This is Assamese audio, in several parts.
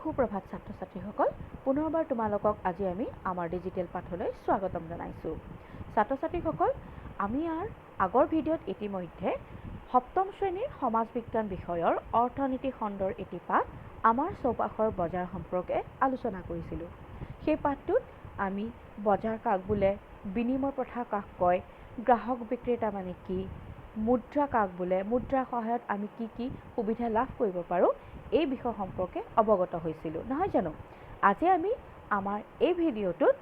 সুপ্ৰভাত ছাত্ৰ ছাত্ৰীসকল পুনৰবাৰ তোমালোকক আজি আমি আমাৰ ডিজিটেল পাঠলৈ স্বাগতম জনাইছোঁ ছাত্ৰ ছাত্ৰীসকল আমি আগৰ ভিডিঅ'ত ইতিমধ্যে সপ্তম শ্ৰেণীৰ সমাজ বিজ্ঞান বিষয়ৰ অৰ্থনীতি খণ্ডৰ এটি পাঠ আমাৰ চৌপাশৰ বজাৰ সম্পৰ্কে আলোচনা কৰিছিলোঁ সেই পাঠটোত আমি বজাৰ কাক বোলে বিনিময় প্ৰথা কাক কয় গ্ৰাহক বিক্ৰেতা মানে কি মুদ্ৰা কাক বোলে মুদ্ৰাৰ সহায়ত আমি কি সুবিধা লাভ কৰিব পাৰোঁ এই বিষয় সম্পৰ্কে অৱগত হৈছিলোঁ নহয় জানো আজি আমি আমাৰ এই ভিডিঅ'টোত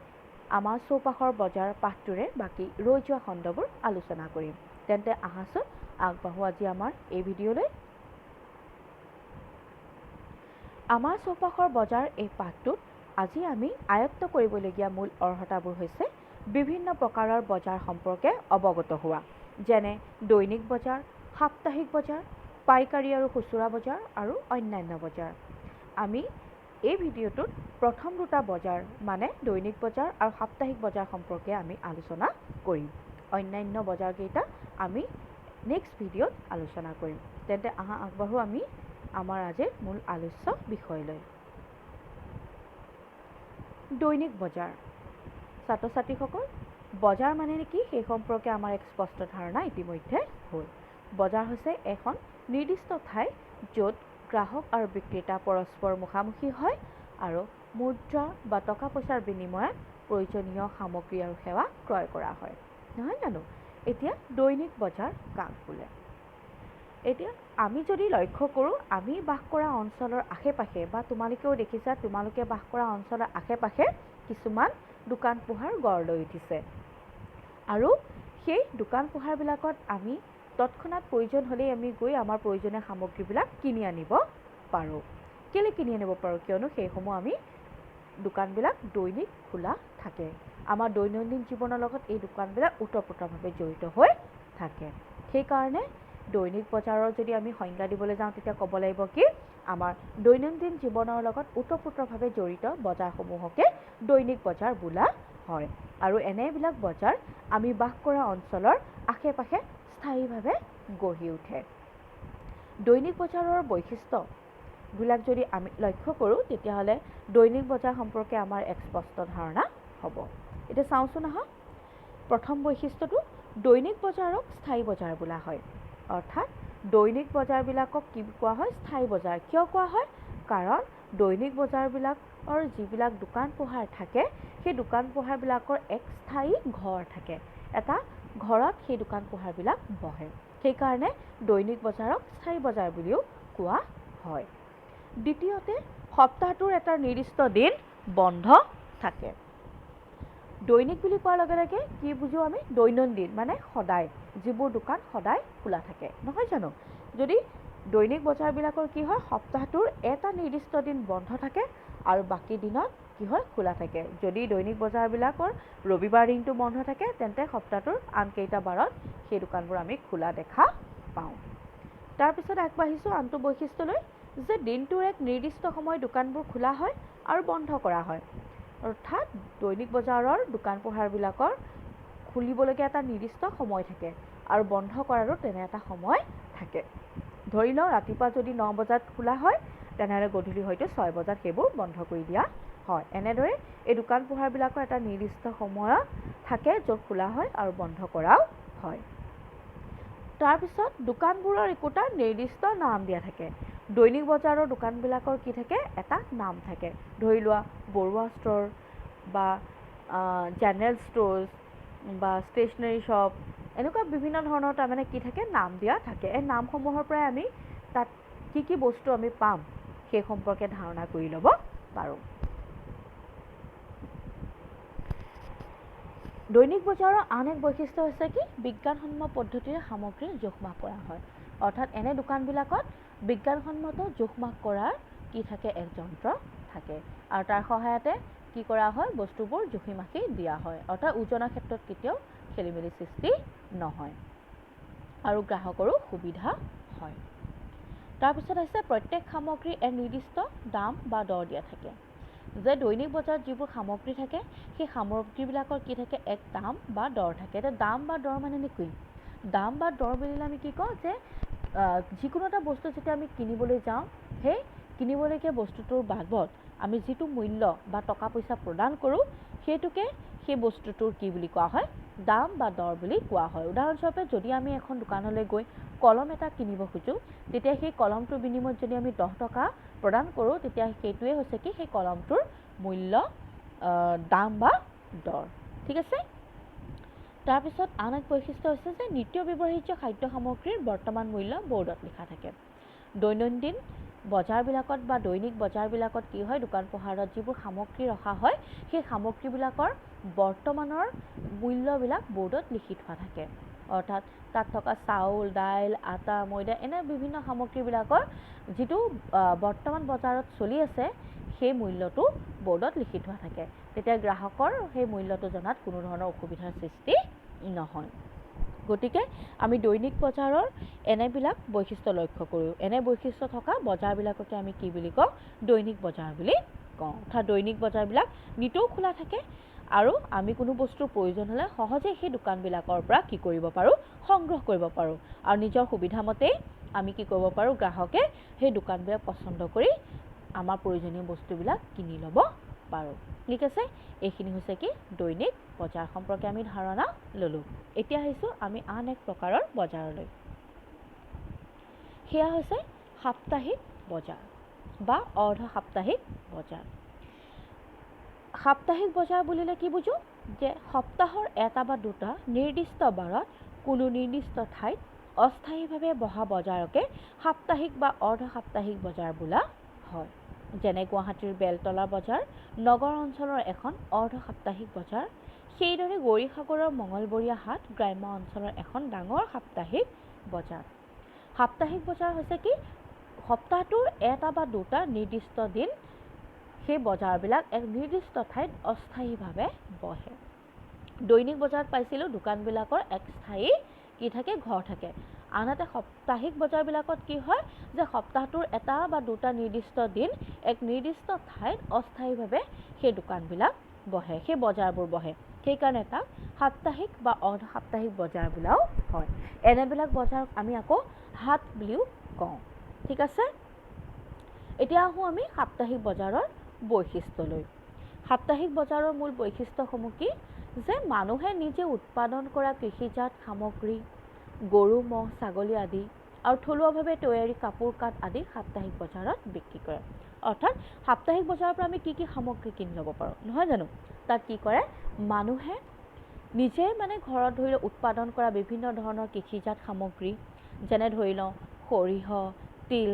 আমাৰ চৌপাশৰ বজাৰ পাঠটোৰে বাকি ৰৈ যোৱা খণ্ডবোৰ আলোচনা কৰিম তেন্তে আহাচোন আগবাঢ়ো আজি আমাৰ এই ভিডিঅ'লৈ আমাৰ চৌপাশৰ বজাৰ এই পাঠটোত আজি আমি আয়ত্ত কৰিবলগীয়া মূল অৰ্হতাবোৰ হৈছে বিভিন্ন প্ৰকাৰৰ বজাৰ সম্পৰ্কে অৱগত হোৱা যেনে দৈনিক বজাৰ সাপ্তাহিক বজাৰ পাইকাৰী আৰু খুচুৰা বজাৰ আৰু অন্যান্য বজাৰ আমি এই ভিডিঅ'টোত প্ৰথম দুটা বজাৰ মানে দৈনিক বজাৰ আৰু সাপ্তাহিক বজাৰ সম্পৰ্কে আমি আলোচনা কৰিম অন্যান্য বজাৰ কেইটা আমি নেক্সট ভিডিঅ'ত আলোচনা কৰিম তেন্তে আগবাঢ়ো আমি আমাৰ আজিৰ মূল আলোচ্য বিষয়লৈ দৈনিক বজাৰ ছাত্ৰ ছাত্ৰীসকল বজাৰ মানে কি সেই সম্পৰ্কে আমাৰ এক স্পষ্ট ধাৰণা ইতিমধ্যে হ'ল বজাৰ হৈছে এখন নিৰ্দিষ্ট ঠাই য'ত গ্ৰাহক আৰু বিক্ৰেতা পৰস্পৰ মুখামুখি হয় আৰু মুদ্ৰা বা টকা পইচাৰ বিনিময়ত প্ৰয়োজনীয় সামগ্ৰী আৰু সেৱা ক্ৰয় কৰা হয় নহয় জানো এতিয়া দৈনিক বজাৰ কাক বোলে এতিয়া আমি যদি লক্ষ্য কৰোঁ আমি বাস কৰা অঞ্চলৰ আশে-পাশে বা তোমালোকেও দেখিছা তোমালোকে বাস কৰা অঞ্চলৰ আশে-পাশে কিছুমান দোকান পোহাৰ গঢ় লৈ উঠিছে আৰু সেই দোকান পোহাৰবিলাকত আমি তৎক্ষণাৎ প্ৰয়োজন হ'লেই আমি গৈ আমাৰ প্ৰয়োজনীয় সামগ্ৰীবিলাক কিনি আনিব পাৰোঁ কেলে কিনি আনিব পাৰোঁ কিয়নো সেইসমূহ আমি দোকানবিলাক দৈনিক খোলা থাকে আমাৰ দৈনন্দিন জীৱনৰ লগত এই দোকানবিলাক ওতঃপ্ৰোতভাৱে জড়িত হৈ থাকে সেইকাৰণে দৈনিক বজাৰৰ যদি আমি সংজ্ঞা দিবলৈ যাওঁ তেতিয়া ক'ব লাগিব কি আমাৰ দৈনন্দিন জীৱনৰ লগত ওতঃপ্ৰোতভাৱে জড়িত বজাৰসমূহকে দৈনিক বজাৰ বোলা হয় আৰু এনেবিলাক বজাৰ আমি বাস কৰা অঞ্চলৰ আশে-পাশে স্থায়ীভাৱে গঢ়ি উঠে দৈনিক বজাৰৰ বৈশিষ্ট্যবিলাক যদি আমি লক্ষ্য কৰোঁ তেতিয়াহ'লে দৈনিক বজাৰ সম্পৰ্কে আমাৰ এক স্পষ্ট ধাৰণা হ'ব এতিয়া চাওঁচোন আহক প্ৰথম বৈশিষ্ট্যটো দৈনিক বজাৰক স্থায়ী বজাৰ বোলা হয় অৰ্থাৎ দৈনিক বজাৰবিলাকক কি কোৱা হয় স্থায়ী বজাৰ কিয় কোৱা হয় কাৰণ দৈনিক বজাৰবিলাকৰ যিবিলাক দোকান পোহাৰ থাকে সেই দোকান পোহাৰবিলাকৰ এক স্থায়ী ঘৰ থাকে এটা ঘৰত সেই দোকান পোহাৰবিলাক বহে সেইকাৰণে দৈনিক বজাৰক স্থায়ী বজাৰ বুলিও কোৱা হয় দ্বিতীয়তে সপ্তাহটোৰ এটা নিৰ্দিষ্ট দিন বন্ধ থাকে দৈনিক বুলি কোৱাৰ লগে লগে কি বুজো আমি দৈনন্দিন মানে সদায় যিবোৰ দোকান সদায় খোলা থাকে নহয় জানো যদি দৈনিক বজাৰবিলাকৰ কি হয় সপ্তাহটোৰ এটা নিৰ্দিষ্ট দিন বন্ধ থাকে আৰু বাকী দিনত কি হয় খোলা থাকে যদি দৈনিক বজাৰবিলাকৰ ৰবিবাৰ দিনটো বন্ধ থাকে তেন্তে সপ্তাহটোৰ আন কেইটা বাৰত সেই দোকানবোৰ আমি খোলা দেখা পাওঁ তাৰপিছত আগবাঢ়িছোঁ আনটো বৈশিষ্ট্যলৈ যে দিনটোৰ এক নিৰ্দিষ্ট সময় দোকানবোৰ খোলা হয় আৰু বন্ধ কৰা হয় অৰ্থাৎ দৈনিক বজাৰৰ দোকান পোহাৰবিলাকৰ খুলিবলগীয়া এটা নিৰ্দিষ্ট সময় থাকে আৰু বন্ধ কৰাৰো তেনে এটা সময় থাকে ধৰি লওঁ ৰাতিপুৱা যদি 9 বজাত খোলা হয় তেনেহ'লে গধূলি হয়তো 6 বজাত সেইবোৰ বন্ধ কৰি দিয়া হয় এনেদৰে এই দোকান পোহাৰবিলাকৰ এটা নিৰ্দিষ্ট সময়ত থাকে য'ত খোলা হয় আৰু বন্ধ কৰাও হয় তাৰপিছত দোকানবোৰৰ একোটা নিৰ্দিষ্ট নাম দিয়া থাকে দৈনিক বজাৰৰ দোকানবিলাকৰ কি থাকে এটা নাম থাকে ধৰি লোৱা বৰুৱা ষ্ট'ৰ বা জেনেৰেল ষ্ট'ৰ্ছ বা ষ্টেচনাৰী শ্বপ এনেকুৱা বিভিন্ন ধৰণৰ তাৰমানে কি থাকে নাম দিয়া থাকে এই নামসমূহৰ পৰাই আমি তাত কি বস্তু আমি পাম সেই সম্পৰ্কে ধাৰণা কৰি ল'ব পাৰোঁ দৈনিক বজাৰৰ আন এক বৈশিষ্ট্য হৈছে কি বিজ্ঞানসন্মত পদ্ধতিৰে সামগ্ৰী জোখ-মাখ কৰা হয় অৰ্থাৎ এনে দোকানবিলাকত বিজ্ঞানসন্মত জোখ-মাখ কৰাৰ কি থাকে এক যন্ত্ৰ থাকে আৰু তাৰ সহায়তে কি কৰা হয় বস্তুবোৰ জুখি-মাখি দিয়া হয় অৰ্থাৎ ওজনৰ ক্ষেত্ৰত কেতিয়াও খেলিমেলি সৃষ্টি নহয় আৰু গ্ৰাহকৰো সুবিধা হয় তাৰপিছত আছে প্ৰত্যেক সামগ্ৰীৰ এক নিৰ্দিষ্ট দাম বা দৰ দিয়া থাকে যে দৈনিক বজাৰত যিবোৰ সামগ্ৰী থাকে সেই সামগ্ৰীবিলাকৰ কি থাকে এক দাম বা দৰ থাকে এটা দাম বা দৰ মানে কি দাম বা দৰ বুলিলে আমি কি কওঁ যে যিকোনো এটা বস্তু যেতিয়া আমি কিনিবলৈ যাওঁ সেই কিনিবলগীয়া বস্তুটোৰ বাবদ আমি যিটো মূল্য বা টকা পইচা প্ৰদান কৰোঁ সেইটোকে সেই বস্তুটোৰ কি বুলি কোৱা হয় দাম বা দৰ বুলি কোৱা হয় উদাহৰণস্বৰূপে যদি আমি এখন দোকানলৈ গৈ কলম এটা কিনিব খুজোঁ তেতিয়া সেই কলমটোৰ বিনিময়ত যদি আমি 10 টকা প্ৰদান কৰোঁ তেতিয়া সেইটোৱে হৈছে কি সেই কলমটোৰ মূল্য দাম বা দৰ ঠিক আছে তাৰপিছত আন এক বৈশিষ্ট্য হৈছে যে নিত্য ব্যৱহাৰ্য খাদ্য সামগ্ৰীৰ বৰ্তমান মূল্য বৰ্ডত লিখা থাকে দৈনন্দিন বজাৰবিলাকত বা দৈনিক বজাৰবিলাকত কি হয় দোকান পোহাৰত যিবোৰ সামগ্ৰী ৰখা হয় সেই সামগ্ৰীবিলাকৰ বৰ্তমানৰ মূল্যবিলাক বৰ্ডত লিখি থোৱা থাকে অৰ্থাৎ তাত থকা চাউল দাইল আটা ময়দা এনে বিভিন্ন সামগ্ৰীবিলাকৰ যিটো বৰ্তমান বজাৰত চলি আছে সেই মূল্যটো বৰ্ডত লিখি থোৱা থাকে তেতিয়া গ্ৰাহকৰ সেই মূল্যটো জনাত কোনো ধৰণৰ অসুবিধাৰ সৃষ্টি নহয় গতিকে আমি দৈনিক বজাৰৰ এনেবিলাক বৈশিষ্ট্য লক্ষ্য কৰোঁ এনে বৈশিষ্ট্য থকা বজাৰবিলাককে আমি কি বুলি কওঁ দৈনিক বজাৰ বুলি কওঁ অৰ্থাৎ দৈনিক বজাৰবিলাক নিতৌ খোলা থাকে আৰু আমি কোনো বস্তুৰ প্ৰয়োজন হ'লে সহজে সেই দোকানবিলাকৰ পৰা কি কৰিব পাৰোঁ সংগ্ৰহ কৰিব পাৰোঁ আৰু নিজৰ সুবিধামতে আমি কি কৰিব পাৰোঁ গ্ৰাহকে সেই দোকানবিলাক পছন্দ কৰি আমাৰ প্ৰয়োজনীয় বস্তুবিলাক কিনি ল'ব পাৰোঁ ঠিক আছে এইখিনি হৈছে কি দৈনিক বজাৰ সম্পৰ্কে আমি ধাৰণা ল'লোঁ এতিয়া আহিছোঁ আমি আন এক প্ৰকাৰৰ বজাৰলৈ সেয়া হৈছে সাপ্তাহিক বজাৰ বা অৰ্ধ সাপ্তাহিক বজাৰ সাপ্তাহিক বজাৰ বুলিলে কি বুজো যে সপ্তাহৰ এটা বা দুটা নিৰ্দিষ্ট বাৰত কোনো নিৰ্দিষ্ট ঠাইত অস্থায়ীভাৱে বহা বজাৰকে সাপ্তাহিক বা অৰ্ধ সাপ্তাহিক বজাৰ বোলা হয় যেনে গুৱাহাটীৰ বেলতলা বজাৰ নগৰ অঞ্চলৰ এখন অৰ্ধ সাপ্তাহিক বজাৰ সেইদৰে গৌৰীসাগৰৰ মঙলবৰীয়া হাট গ্ৰাম্য অঞ্চলৰ এখন ডাঙৰ সাপ্তাহিক বজাৰ সাপ্তাহিক বজাৰ হৈছে কি সপ্তাহটোৰ এটা বা দুটা নিৰ্দিষ্ট দিন সেই বজাৰবিলাক এক নিৰ্দিষ্ট ঠাইত অস্থায়ীভাৱে বহে দৈনিক বজাৰত পাইছিলোঁ দোকানবিলাকৰ এক স্থায়ী কি থাকে ঘৰ থাকে আনহাতে সাপ্তাহিক বজাৰবিলাকত কি হয় যে সপ্তাহটোৰ এটা বা দুটা নিৰ্দিষ্ট দিন এক নিৰ্দিষ্ট ঠাইত অস্থায়ীভাৱে সেই দোকানবিলাক বহে সেই বজাৰবোৰ বহে সেইকাৰণে তাক সাপ্তাহিক বা অৰ্ধ সাপ্তাহিক বজাৰ বোলাও হয় এনেবিলাক বজাৰক আমি আকৌ হাট বুলিও কওঁ ঠিক আছে এতিয়া আহোঁ আমি সাপ্তাহিক বজাৰৰ বৈশিষ্ট্যলৈ সাপ্তাহিক বজাৰৰ মূল বৈশিষ্ট্যসমূহ কি যে মানুহে নিজে উৎপাদন কৰা কৃষিজাত সামগ্ৰী গৰু ম'হ ছাগলী আদি আৰু থলুৱাভাৱে তৈয়াৰী কাপোৰ কাঠ আদি সাপ্তাহিক বজাৰত বিক্ৰী কৰে অৰ্থাৎ সাপ্তাহিক বজাৰৰ পৰা আমি কি কি সামগ্ৰী কিনি ল'ব পাৰোঁ নহয় জানো তাত কি কৰে মানুহে নিজে মানে ঘৰত ধৰি উৎপাদন কৰা বিভিন্ন ধৰণৰ কৃষিজাত সামগ্ৰী যেনে ধৰি লওঁ সৰিয়হ তিল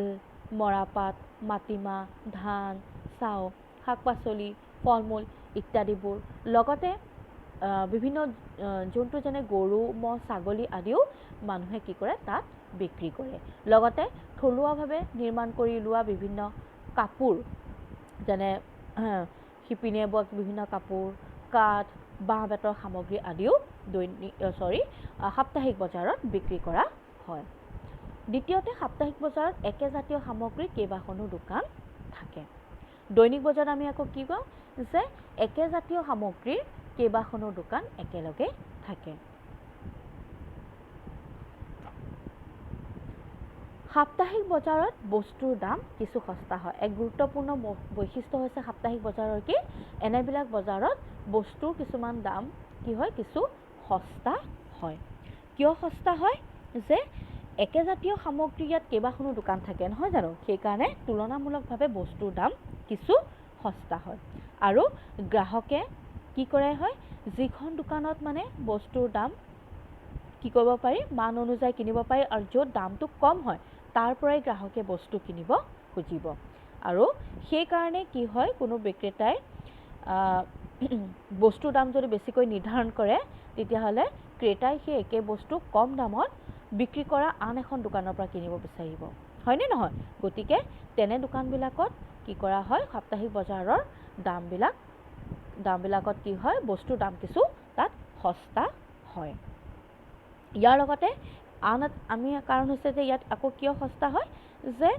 মৰাপাট মাটিমাহ ধান চাউল শাক পাচলি ফল মূল ইত্যাদিবোৰ লগতে বিভিন্ন জন্তু যেনে গৰু ম'হ ছাগলী আদিও মানুহে কি কৰে তাত বিক্ৰী কৰে লগতে থলুৱাভাৱে নিৰ্মাণ কৰি লোৱা বিভিন্ন কাপোৰ যেনে শিপিনীয়ে বোৱা বিভিন্ন কাপোৰ কাঠ বাঁহ বেতৰ সামগ্ৰী আদিও সাপ্তাহিক বজাৰত বিক্ৰী কৰা হয় দ্বিতীয়তে সাপ্তাহিক বজাৰত একেজাতীয় সামগ্ৰীৰ কেইবাখনো দোকান থাকে দৈনিক বজাৰত আমি আকৌ কি কওঁ যে একেজাতীয় সামগ্ৰীৰ কেইবাখনো দোকান একেলগে থাকে সাপ্তাহিক বজাৰত বস্তুৰ দাম কিছু সস্তা হয় এক গুৰুত্বপূৰ্ণ বৈশিষ্ট্য হৈছে সাপ্তাহিক বজাৰৰ কি এনেবিলাক বজাৰত বস্তুৰ কিছুমান দাম কি হয় কিছু সস্তা হয় কিয় সস্তা হয় যে একেজাতীয় সামগ্ৰী ইয়াত কেইবাখনো দোকান থাকে নহয় জানো সেইকাৰণে তুলনামূলকভাৱে বস্তুৰ দাম কিছু সস্তা হয় আৰু গ্ৰাহকে কি কৰে হয় যিখন দোকানত মানে বস্তুৰ দাম কি কৰিব পাৰি মান অনুযায়ী কিনিব পাৰি আৰু য'ত দামটো কম হয় তাৰ পৰাই গ্ৰাহকে বস্তু কিনিব খুজিব আৰু সেইকাৰণে কি হয় কোনো বিক্ৰেতাই বস্তুৰ দাম যদি বেছিকৈ নিৰ্ধাৰণ কৰে তেতিয়াহ'লে ক্ৰেতাই সেই একে বস্তু কম দামত বিক্ৰী কৰা আন এখন দোকানৰ পৰা কিনিব বিচাৰিব হয়নে নহয় গতিকে তেনে দোকানবিলাকত কি কৰা হয় সাপ্তাহিক বজাৰৰ দামবিলাকত কি হয় বস্তুৰ দাম কিছু তাত সস্তা হয় ইয়াৰ লগতে আন আমি কাৰণ হৈছে যে ইয়াত আকৌ কিয় সস্তা হয় যে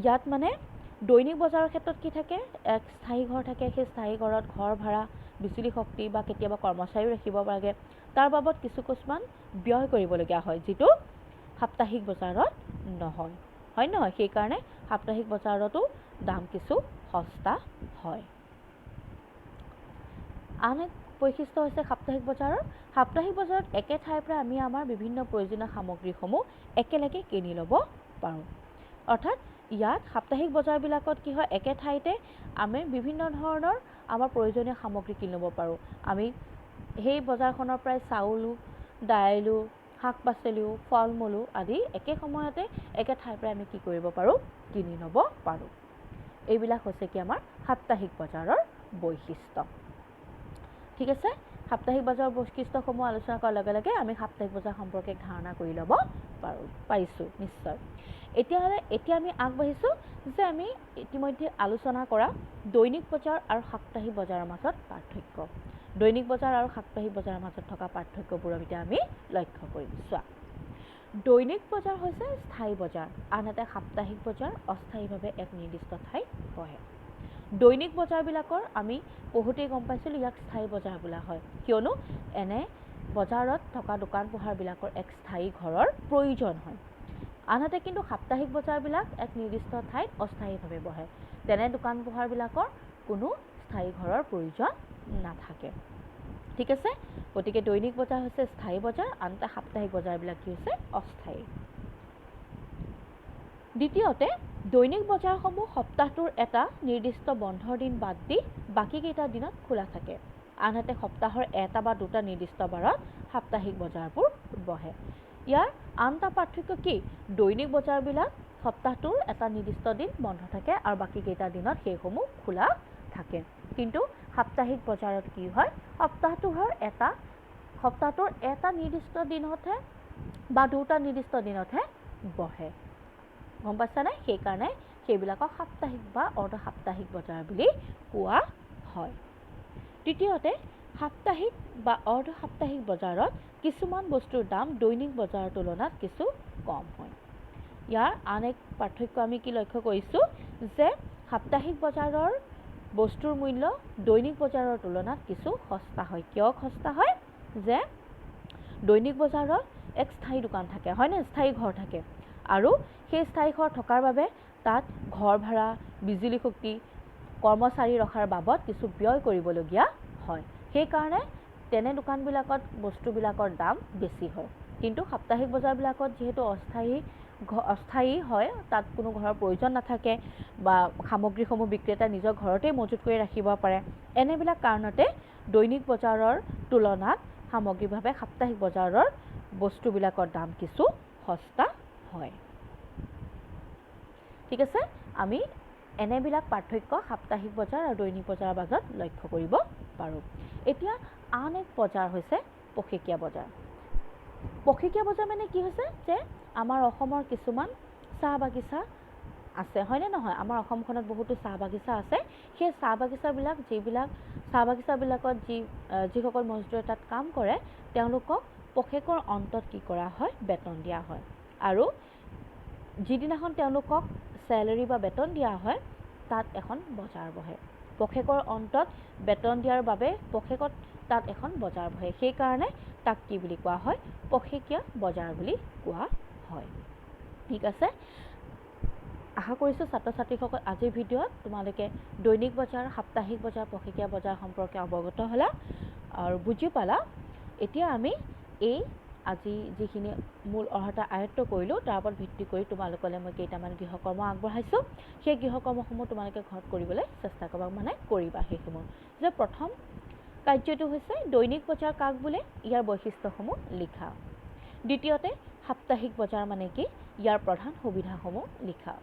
ইয়াত মানে দৈনিক বজাৰৰ ক্ষেত্ৰত কি থাকে এক স্থায়ী ঘৰ থাকে সেই স্থায়ী ঘৰত ঘৰ ভাড়া বিজুলী শক্তি বা কেতিয়াবা কৰ্মচাৰীও ৰাখিব লাগে তাৰ বাবদ কিছুমান ব্যয় কৰিবলগীয়া হয় যিটো সাপ্তাহিক বজাৰত নহয় হয় নহয় সেইকাৰণে সাপ্তাহিক বজাৰতো দাম কিছু সস্তা হয়। আন এক বৈশিষ্ট্য হৈছে সাপ্তাহিক বজাৰৰ। সাপ্তাহিক বজাৰত একে ঠাইৰ পৰা আমি আমাৰ বিভিন্ন প্ৰয়োজনীয় সামগ্ৰীসমূহ একেলগে কিনি ল'ব পাৰোঁ। অৰ্থাৎ ইয়াত সাপ্তাহিক বজাৰবিলাকত কি হয়, একে ঠাইতে আমি বিভিন্ন ধৰণৰ আমাৰ প্ৰয়োজনীয় সামগ্ৰী কিনি ল'ব পাৰোঁ। আমি সেই বজাৰখনৰ পৰাই চাউলো, দাইলো, শাক পাচলিও, ফল মূলো আদি একে সময়তে একে ঠাইৰ পৰা আমি কি কৰিব পাৰোঁ, কিনি ল'ব পাৰোঁ। এইবিলাক হৈছে কি আমাৰ সাপ্তাহিক বজাৰৰ বৈশিষ্ট্য। ঠিক আছে, সাপ্তাহিক বজাৰৰ বৈশিষ্ট্যসমূহ আলোচনা কৰাৰ লগে লগে আমি সাপ্তাহিক বজাৰ সম্পৰ্কে ধাৰণা কৰি ল'ব পাৰিছোঁ নিশ্চয়। এতিয়া আমি আগবাঢ়িছোঁ যে আমি ইতিমধ্যে আলোচনা কৰা দৈনিক বজাৰ আৰু সাপ্তাহিক বজাৰৰ মাজত পাৰ্থক্য। দৈনিক বজাৰ আৰু সাপ্তাহিক বজাৰৰ মাজত থকা পাৰ্থক্যবোৰ এতিয়া আমি লক্ষ্য কৰিম। চোৱা, দৈনিক বজাৰ হৈছে স্থায়ী বজাৰ, আনহাতে সাপ্তাহিক বজাৰ অস্থায়ীভাৱে এক নিৰ্দিষ্ট ঠাইত বহে। দৈনিক বজাৰবিলাকৰ আমি বহুতেই গম পাইছিলোঁ ইয়াক স্থায়ী বজাৰ বোলা হয়, কিয়নো এনে বজাৰত থকা দোকান পোহাৰবিলাকৰ এক স্থায়ী ঘৰৰ প্ৰয়োজন হয়। আনহাতে কিন্তু সাপ্তাহিক বজাৰবিলাক এক নিৰ্দিষ্ট ঠাইত অস্থায়ীভাৱে বহে। তেনে দোকান পোহাৰবিলাকৰ কোনো স্থায়ী ঘৰৰ প্ৰয়োজন নাথাকে। ঠিক আছে, গতিকে দৈনিক বজাৰ হৈছে স্থায়ী বজাৰ, আনহাতে সাপ্তাহিক বজাৰবিলাক কি হৈছে অস্থায়ী। দ্বিতীয়তে, দৈনিক বজাৰসমূহ সপ্তাহটোৰ এটা নিৰ্দিষ্ট বন্ধৰ দিন বাদ দি বাকীকেইটা দিনত খোলা থাকে। আনহাতে সপ্তাহৰ এটা বা দুটা নিৰ্দিষ্ট বাৰত সাপ্তাহিক বজাৰবোৰ বহে। ইয়াৰ আন এটা পাৰ্থক্য কি, দৈনিক বজাৰবিলাক সপ্তাহটোৰ এটা নিৰ্দিষ্ট দিন বন্ধ থাকে আৰু বাকীকেইটা দিনত সেইসমূহ খোলা থাকে। কিন্তু সাপ্তাহিক বজাৰত কি হয়, সপ্তাহটোৰ এটা নিৰ্দিষ্ট দিনতহে বা দুটা নিৰ্দিষ্ট দিনতহে বহে। গম পাইছানে? সেইকাৰণে সেইবিলাকক সাপ্তাহিক বা অৰ্ধ সাপ্তাহিক বজাৰ বুলি কোৱা হয়। তৃতীয়তে, সাপ্তাহিক বা অৰ্ধ সাপ্তাহিক বজাৰত কিছুমান বস্তুৰ দাম দৈনিক বজাৰৰ তুলনাত কিছু কম হয়। ইয়াৰ আন এক পাৰ্থক্য আমি কি লক্ষ্য কৰিছোঁ যে সাপ্তাহিক বজাৰৰ বস্তুৰ মূল্য দৈনিক বজাৰৰ তুলনাত কিছু সস্তা হয়। কিয় সস্তা হয়? যে দৈনিক বজাৰত এক স্থায়ী দোকান থাকে, হয়নে, স্থায়ী ঘৰ থাকে, আৰু সেই স্থায়ী ঘৰ থকাৰ বাবে তাত ঘৰ ভাড়া, বিজুলী শক্তি, কৰ্মচাৰী ৰখাৰ বাবদ কিছু ব্যয় কৰিবলগীয়া হয়। সেইকাৰণে তেনে দোকানবিলাকত বস্তুবিলাকৰ দাম বেছি হয়। কিন্তু সাপ্তাহিক বজাৰবিলাকত যিহেতু অস্থায়ী হয়, তাত কোনো ঘৰৰ প্ৰয়োজন নাথাকে বা সামগ্ৰীসমূহ বিক্ৰেতাই নিজৰ ঘৰতেই মজুত কৰি ৰাখিব পাৰে। এনেবিলাক কাৰণতে দৈনিক বজাৰৰ তুলনাত সামগ্ৰিকভাৱে সাপ্তাহিক বজাৰৰ বস্তুবিলাকৰ দাম কিছু সস্তা হয়। ঠিক আছে, আমি এনেবিলাক পাৰ্থক্য সাপ্তাহিক বজাৰ আৰু দৈনিক বজাৰৰ মাজত লক্ষ্য কৰিব পাৰোঁ। এতিয়া আন এক বজাৰ হৈছে পষেকীয়া বজাৰ। পষেকীয়া বজাৰ মানে কি হৈছে, যে আমাৰ অসমৰ কিছুমান চাহ বাগিচা আছে, হয়নে নহয়? আমাৰ অসমখনত বহুতো চাহ বাগিচা আছে। সেই চাহ বাগিচাবিলাকত যিসকল মজদুৰে তাত কাম কৰে, তেওঁলোকক পষেকৰ অন্তত কি কৰা হয়, বেতন দিয়া হয়। আৰু যিদিনাখন তেওঁলোকক চেলেৰি বা বেতন দিয়া হয়, তাত এখন বজাৰ বহে। পষেকৰ অন্তত বেতন দিয়াৰ বাবে পষেকত তাত এখন বজাৰ বহে। সেইকাৰণে তাক কি বুলি কোৱা হয়, পষেকীয়া বজাৰ বুলি কোৱা হয়। ঠিক আছে, আশা কৰিছোঁ ছাত্ৰ ছাত্ৰীসকল আজিৰ ভিডিঅ'ত তোমালোকে দৈনিক বজাৰ, সাপ্তাহিক বজাৰ, পষেকীয়া বজাৰ সম্পৰ্কে অৱগত হ'লা আৰু বুজি পালা। এতিয়া আমি আজি যিখিনি মূল অৰ্হতা আয়ত্ব কৰিলোঁ, তাৰ ওপৰত ভিত্তি কৰি তোমালোকলৈ মই কেইটামান গৃহকৰ্ম আগবঢ়াইছোঁ। সেই গৃহকৰ্মসমূহ তোমালোকে ঘৰত কৰিবলৈ চেষ্টা কৰিবা। সেইসমূহ যে প্ৰথম কাৰ্যটো হৈছে দৈনিক বজাৰ কাক বোলে, ইয়াৰ বৈশিষ্ট্যসমূহ লিখা। দ্বিতীয়তে, সাপ্তাহিক বজাৰ মানে কি, ইয়াৰ প্ৰধান সুবিধাসমূহ লিখা।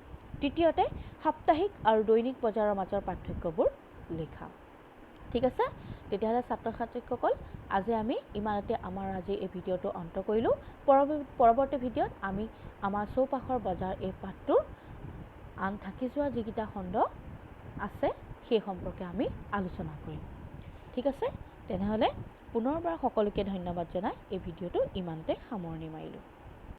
তৃতীয়তে, সাপ্তাহিক আৰু দৈনিক বজাৰৰ মাজৰ পাৰ্থক্যবোৰ লিখা। ঠিক আছে, তেতিয়াহ'লে ছাত্ৰ ছাত্ৰীসকল আজি আমি ইমানতে আজি এই ভিডিঅ'টো অন্ত কৰিলোঁ। পৰৱৰ্তী ভিডিঅ'ত আমি আমাৰ চৌপাশৰ বজাৰ এই পাঠটোৰ আন থাকি যোৱা যিকেইটা খণ্ড আছে সেই সম্পৰ্কে আমি আলোচনা কৰিম। ঠিক আছে, তেনেহ'লে পুনৰবাৰ সকলোকে ধন্যবাদ জনাই এই ভিডিঅ'টো ইমানতে সামৰণি মাৰিলোঁ।